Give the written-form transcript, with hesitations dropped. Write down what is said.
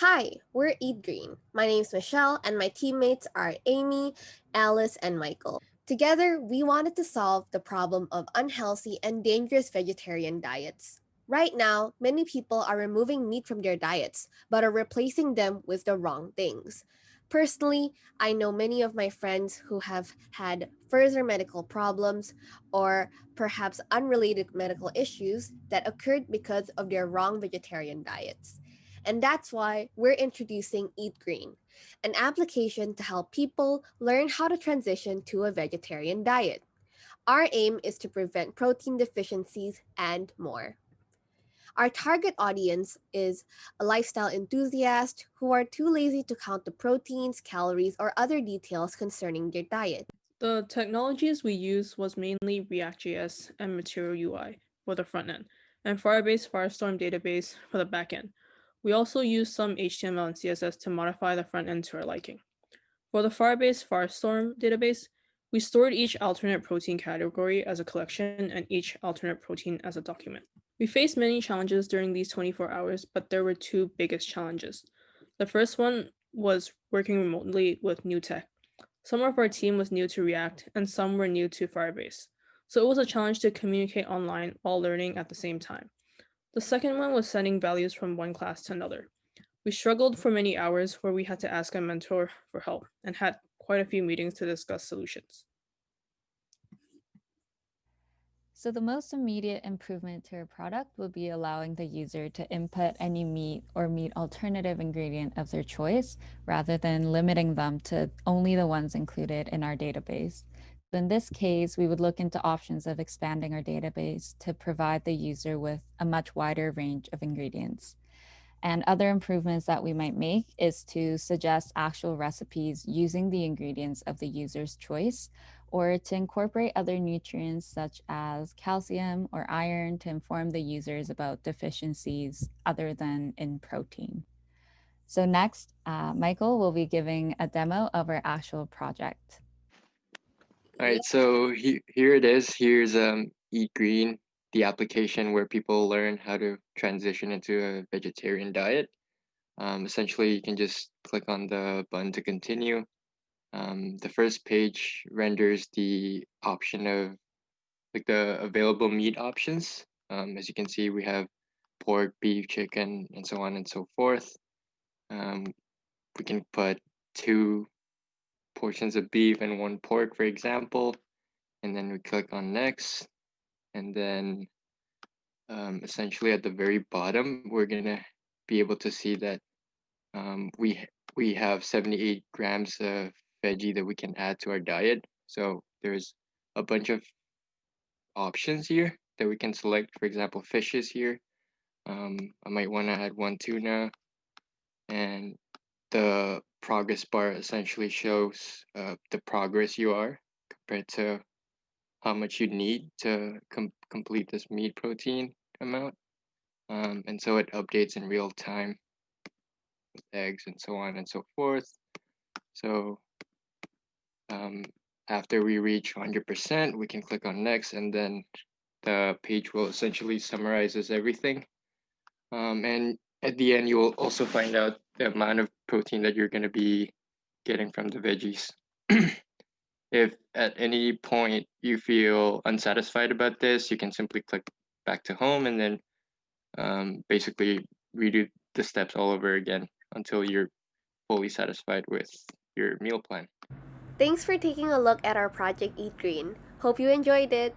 Hi, we're EatGreen. My name's Michelle, and my teammates are Amy, Alice, and Michael. Together, we wanted to solve the problem of unhealthy and dangerous vegetarian diets. Right now, many people are removing meat from their diets, but are replacing them with the wrong things. Personally, I know many of my friends who have had further medical problems or perhaps unrelated medical issues that occurred because of their wrong vegetarian diets. And that's why we're introducing Eat Green, an application to help people learn how to transition to a vegetarian diet. Our aim is to prevent protein deficiencies and more. Our target audience is a lifestyle enthusiast who are too lazy to count the proteins, calories, or other details concerning their diet. The technologies we used was mainly React.js and Material UI for the front end, and Firebase Firestorm database for the back end. We also used some HTML and CSS to modify the front end to our liking. For the Firebase Firestorm database, we stored each alternate protein category as a collection and each alternate protein as a document. We faced many challenges during these 24 hours, but there were two biggest challenges. The first one was working remotely with new tech. Some of our team was new to React, and some were new to Firebase. So it was a challenge to communicate online while learning at the same time. The second one was sending values from one class to another. We struggled for many hours where we had to ask a mentor for help and had quite a few meetings to discuss solutions. So the most immediate improvement to our product will be allowing the user to input any meat or meat alternative ingredient of their choice rather than limiting them to only the ones included in our database. In this case, we would look into options of expanding our database to provide the user with a much wider range of ingredients. And other improvements that we might make is to suggest actual recipes using the ingredients of the user's choice, or to incorporate other nutrients such as calcium or iron to inform the users about deficiencies other than in protein. So, next, Michael will be giving a demo of our actual project. All right, so here it is. Here's Eat Green, the application where people learn how to transition into a vegetarian diet. Essentially, you can just click on the button to continue. The first page renders the option of like the available meat options. As you can see, we have pork, beef, chicken, and so on and so forth. Um, we can put two portions of beef and one pork, for example, and then we click on next. And then essentially at the very bottom, we're gonna be able to see that we have 78 grams of veggie that we can add to our diet. So there's a bunch of options here that we can select. For example, fishes here. I might want to add one tuna, and the progress bar essentially shows the progress you are compared to how much you need to complete this meat protein amount. And so it updates in real time with eggs and so on and so forth. So um, after we reach 100%, we can click on next, and then the page will essentially summarizes everything. And at the end, you will also find out the amount of protein that you're going to be getting from the veggies. If at any point you feel unsatisfied about this, you can simply click back to home and then basically redo the steps all over again until you're fully satisfied with your meal plan. Thanks for taking a look at our project Eat Green. Hope you enjoyed it.